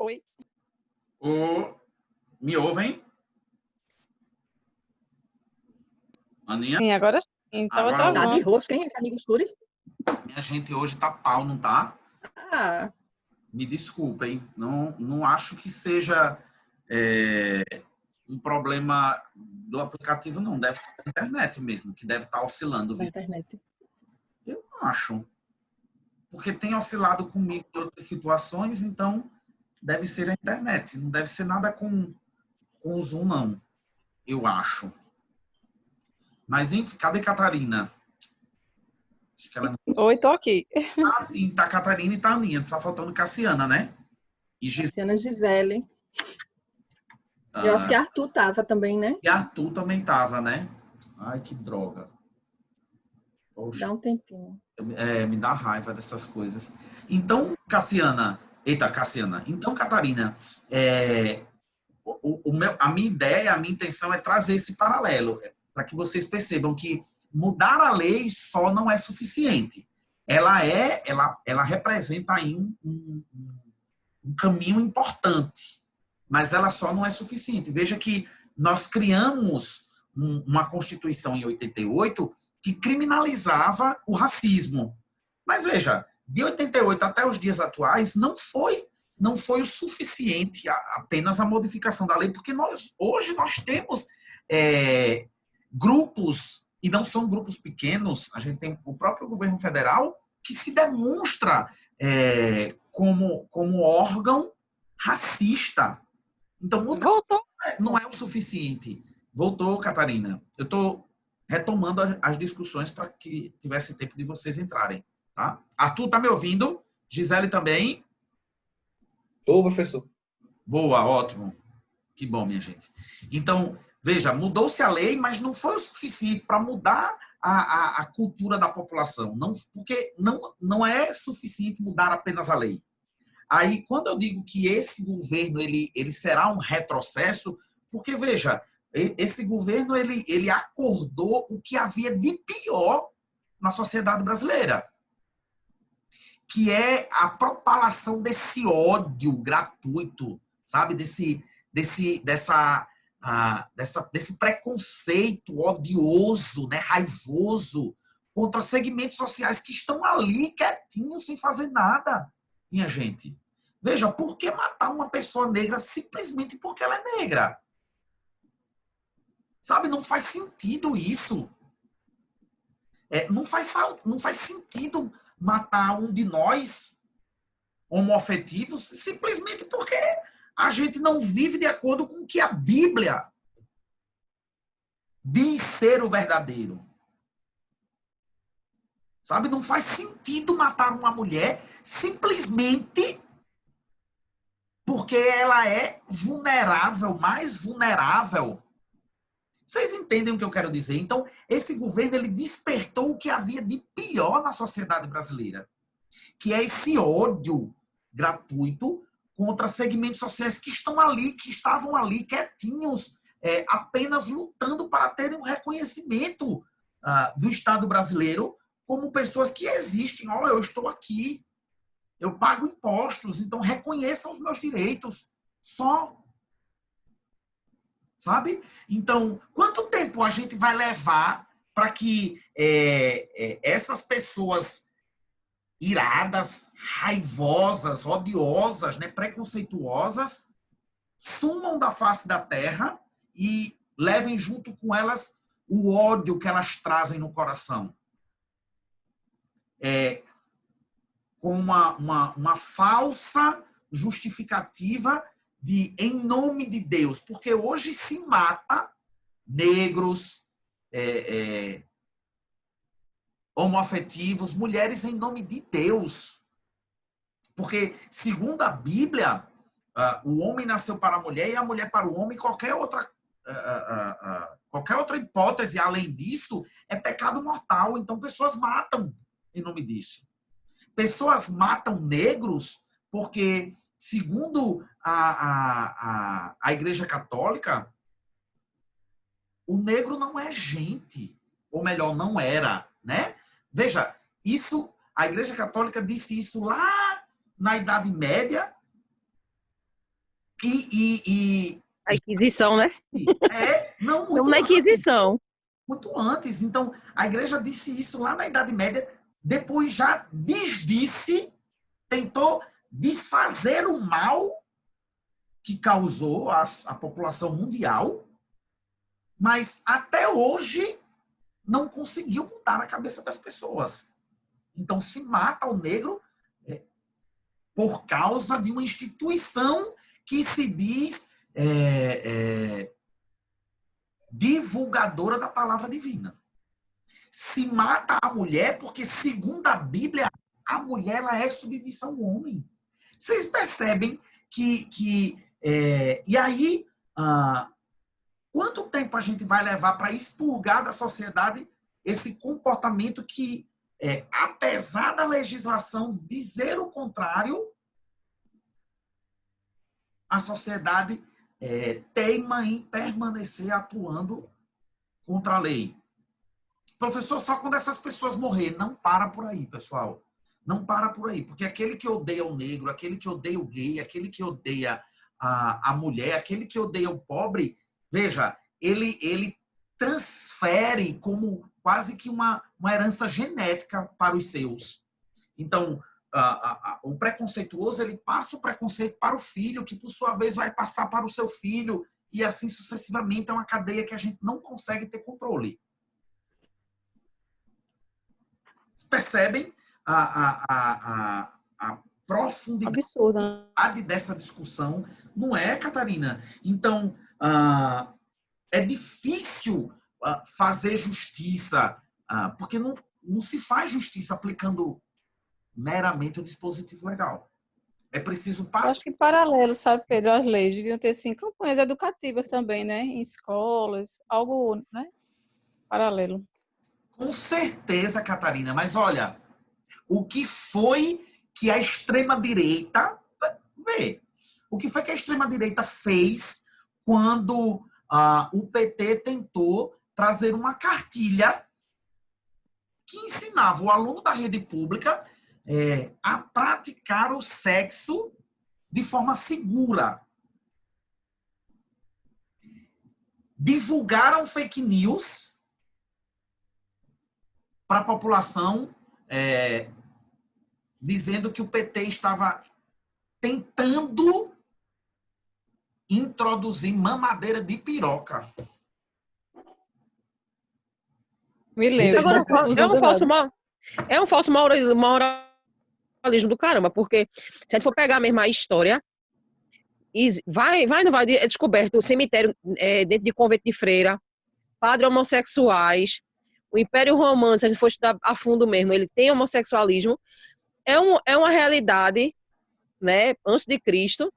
Oi. Me ouvem? Aninha? Sim, agora sim. Tava Agora Tá de travando. rosca, hein, esse amigo escuro? minha gente hoje tá pau, não tá? Ah, Me desculpem. Não acho que seja um problema do aplicativo, não. Deve ser a internet mesmo, que deve estar oscilando. da internet. Eu não acho. Porque tem oscilado comigo em outras situações, então deve ser a internet. Não deve ser nada com o Zoom, não. Eu acho. Mas, enfim, cadê Catarina? Acho que ela não... Oi, tô aqui. Ah, sim, tá a Catarina e tá a Aninha. Tá faltando Cassiana, né? E, Luciana Gisele. Eu acho ah, que Arthur tava também, né? e Arthur também tava, né? Ai, que droga. Poxa, Dá um tempinho. me dá raiva dessas coisas. Então, Cassiana... Eita, Cassiana. Então, Catarina, a minha ideia, a minha intenção é trazer esse paralelo, para que vocês percebam que mudar a lei só não é suficiente. Ela representa aí um caminho importante, mas ela só não é suficiente. Veja que nós criamos uma Constituição em 88 que criminalizava o racismo. Mas veja, de 88 até os dias atuais, não foi o suficiente apenas a modificação da lei, porque hoje nós temos grupos, e não são grupos pequenos, a gente tem o próprio governo federal, que se demonstra como órgão racista. Então, Voltou. não é o suficiente. Voltou, Catarina. Eu estou retomando as discussões para que tivesse tempo de vocês entrarem. Tá? Arthur, tá me ouvindo? Gisele também? Ô, professor. Boa, ótimo. Que bom, minha gente. Então, veja, mudou-se a lei, mas não foi o suficiente para mudar a cultura da população. Não, porque não é suficiente mudar apenas a lei. Aí, quando eu digo que esse governo ele será um retrocesso, porque, veja, esse governo ele acordou o que havia de pior na sociedade brasileira, que é a propalação desse ódio gratuito, sabe? Desse preconceito odioso, né? Raivoso, contra segmentos sociais que estão ali quietinhos, sem fazer nada, minha gente. Veja, por que matar uma pessoa negra simplesmente porque ela é negra? Sabe, não faz sentido isso. Não faz sentido matar um de nós, homoafetivos, simplesmente porque a gente não vive de acordo com o que a Bíblia diz ser o verdadeiro. Sabe, não faz sentido matar uma mulher simplesmente porque ela é vulnerável, mais vulnerável. Vocês entendem o que eu quero dizer? Então, esse governo ele despertou o que havia de pior na sociedade brasileira, que é esse ódio gratuito contra segmentos sociais que estão ali, que estavam ali quietinhos, apenas lutando para terem um reconhecimento do Estado brasileiro como pessoas que existem. Olha, eu estou aqui, eu pago impostos, então reconheçam os meus direitos. Só. Sabe? Então, quanto tempo a gente vai levar para que essas pessoas iradas, raivosas, odiosas, né, preconceituosas, sumam da face da terra e levem junto com elas o ódio que elas trazem no coração? Com uma falsa justificativa de em nome de Deus, porque hoje se mata negros, homoafetivos, mulheres em nome de Deus. Porque, segundo a Bíblia, o homem nasceu para a mulher e a mulher para o homem. Qualquer outra hipótese além disso é pecado mortal. Então, pessoas matam em nome disso. Pessoas matam negros porque, segundo a Igreja Católica, o negro não é gente. Ou melhor, não era, né? Veja, a Igreja Católica disse isso lá na Idade Média A Inquisição, né? Não, Estamos muito na antes. Inquisição. Muito antes. Então, a igreja disse isso lá na Idade Média, depois já desdisse, tentou desfazer o mal que causou a população mundial, mas até hoje não conseguiu mudar na cabeça das pessoas. Então, se mata o negro por causa de uma instituição que se diz divulgadora da palavra divina. Se mata a mulher porque, segundo a Bíblia, a mulher ela é submissa ao homem. Vocês percebem e aí, quanto tempo a gente vai levar para expurgar da sociedade esse comportamento que, apesar da legislação dizer o contrário, a sociedade teima em permanecer atuando contra a lei? Professor, só quando essas pessoas morrerem. Não para por aí, pessoal. Não para por aí. Porque aquele que odeia o negro, aquele que odeia o gay, aquele que odeia a mulher, aquele que odeia o pobre, veja, ele transfere como quase que uma herança genética para os seus. Então, o preconceituoso, ele passa o preconceito para o filho, que por sua vez vai passar para o seu filho, e assim sucessivamente. É uma cadeia que a gente não consegue ter controle. Percebem a profundidade Absurdo, né? dessa discussão? Não é, Catarina? Então, é difícil fazer justiça, porque não se faz justiça aplicando meramente o dispositivo legal. É preciso Eu passar. acho que paralelo, sabe, Pedro, às leis deviam ter, sim, campanhas educativas também, né? Em escolas, algo, né? Paralelo. Com certeza, Catarina, mas olha, o que foi que a extrema-direita... O que foi que a extrema-direita fez quando o PT tentou trazer uma cartilha que ensinava o aluno da rede pública a praticar o sexo de forma segura? Divulgaram fake news para a população, dizendo que o PT estava tentando introduzir mamadeira de piroca. Me lembro. Agora, é um falso moralismo do caramba, porque se a gente for pegar a mesma história, não vai, é descoberto o cemitério dentro de convento de freira, padres homossexuais, o Império Romano, se a gente for estudar a fundo mesmo, ele tem homossexualismo, é uma realidade, né, antes de Cristo,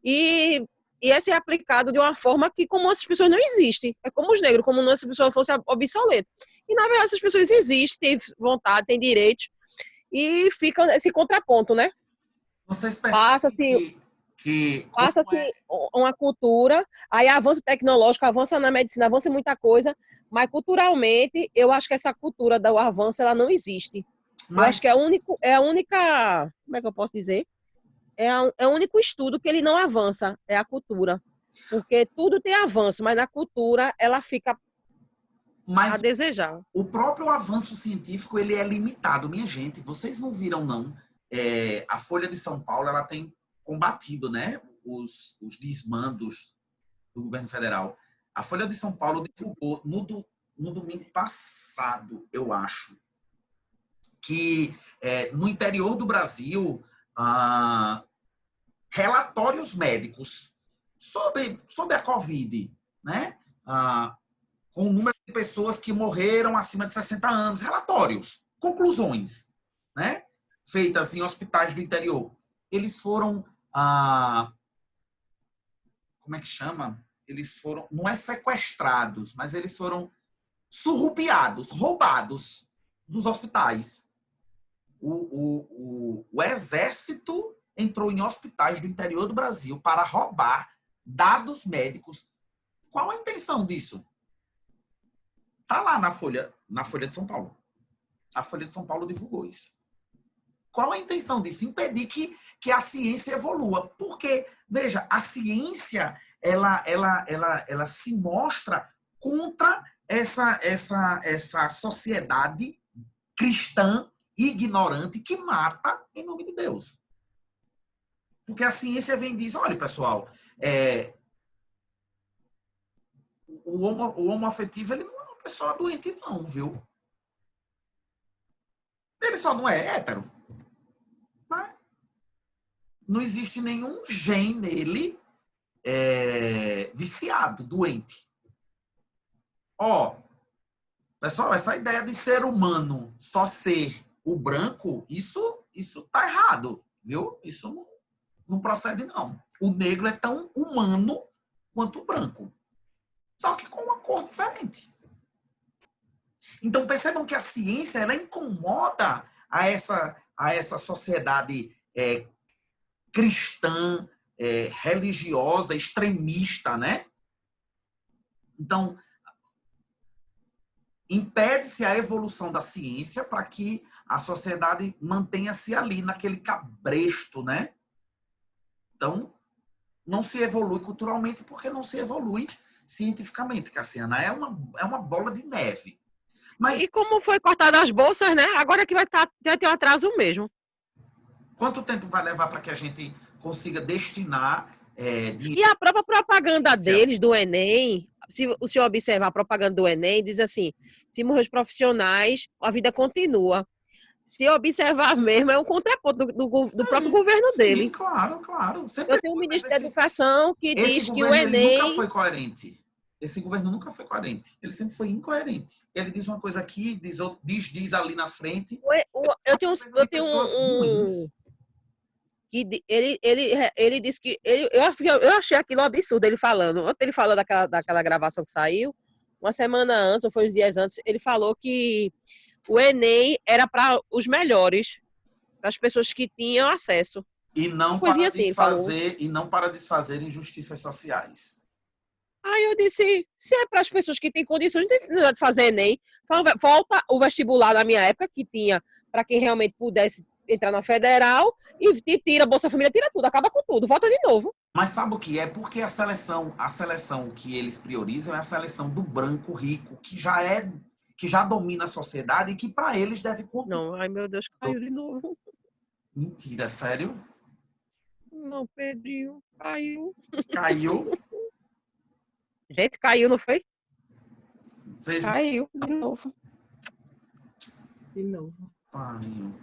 e esse é aplicado de uma forma que, como essas pessoas não existem, é como os negros, como se essas pessoas fossem obsoletas. E, na verdade, essas pessoas existem, têm vontade, têm direitos, e fica esse contraponto, né? Vocês percebem Passa-se uma cultura, aí avança tecnológico, avança na medicina, avança muita coisa, mas culturalmente, eu acho que essa cultura do avanço, ela não existe. Eu acho que é a única, como é que eu posso dizer? É o único estudo que ele não avança, é a cultura. Porque tudo tem avanço, mas na cultura ela fica a desejar. O próprio avanço científico, ele é limitado. Minha gente, vocês não viram, não? A Folha de São Paulo, ela tem combatido, né, os desmandos do governo federal. A Folha de São Paulo divulgou no domingo passado, eu acho, que no interior do Brasil, relatórios médicos sobre a Covid, né? Com o número de pessoas que morreram acima de 60 anos, relatórios, conclusões, né? Feitas em hospitais do interior. Eles foram, como é que chama? Eles foram, não é sequestrados, mas eles foram surrupiados, roubados dos hospitais. O exército entrou em hospitais do interior do Brasil para roubar dados médicos. Qual a intenção disso? Está lá na Folha de São Paulo. A Folha de São Paulo divulgou isso. Qual a intenção disso? Impedir que que a ciência evolua. Porque, veja, a ciência, ela se mostra contra essa sociedade cristã ignorante que mata em nome de Deus. Porque a ciência vem e diz, olha, pessoal, o homoafetivo, ele não é uma pessoa doente, não, viu? Ele só não é hétero. Mas não existe nenhum gene nele viciado, doente. Ó, pessoal, essa ideia de ser humano só ser o branco, isso tá errado, viu? Isso não procede, não. O negro é tão humano quanto o branco. Só que com uma cor diferente. Então, percebam que a ciência, ela incomoda a essa sociedade cristã, religiosa, extremista, né? Então, impede-se a evolução da ciência para que a sociedade mantenha-se ali, naquele cabresto, né? Então, não se evolui culturalmente porque não se evolui cientificamente, Cassiana. É uma bola de neve. Mas E como foi cortada as bolsas, né? Agora que vai ter um atraso mesmo. quanto tempo vai levar para que a gente consiga destinar dinheiro? E a própria propaganda deles, do Enem, se o senhor observar a propaganda do Enem, diz assim, se morrer os profissionais, a vida continua. Se observar mesmo, é um contraponto do próprio governo dele. Sim, claro. Sempre Eu tenho um ministro da Educação que esse diz que o governo, ele nunca Enem... foi coerente. Esse governo nunca foi coerente. Ele sempre foi incoerente. Ele diz uma coisa aqui, diz ali na frente. Eu tenho pessoas ruins. Ele disse que eu achei aquilo um absurdo ele falando. Ontem ele falou daquela gravação que saiu, uma semana antes, ou foi uns dias antes, ele falou que o Enem era para os melhores, para as pessoas que tinham acesso. E não Coisinha para assim, ele falou. desfazer injustiças sociais. Aí eu disse, se é para as pessoas que têm condições, não tem necessidade de fazer Enem. Volta o vestibular na minha época, que tinha para quem realmente pudesse entrar na federal, e tira a Bolsa Família, tira tudo, acaba com tudo, volta de novo. Mas sabe o que é? Porque a seleção que eles priorizam é a seleção do branco rico, que já domina a sociedade e que para eles deve continuar. Não, ai meu Deus, caiu de novo. Mentira, sério? Não, Pedrinho, caiu. Caiu. Gente, caiu, não foi? Caiu de novo. De novo. Caiu.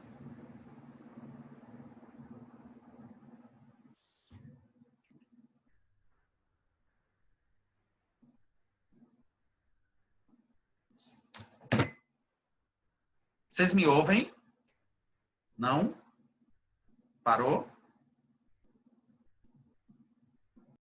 Vocês me ouvem? Não? Parou?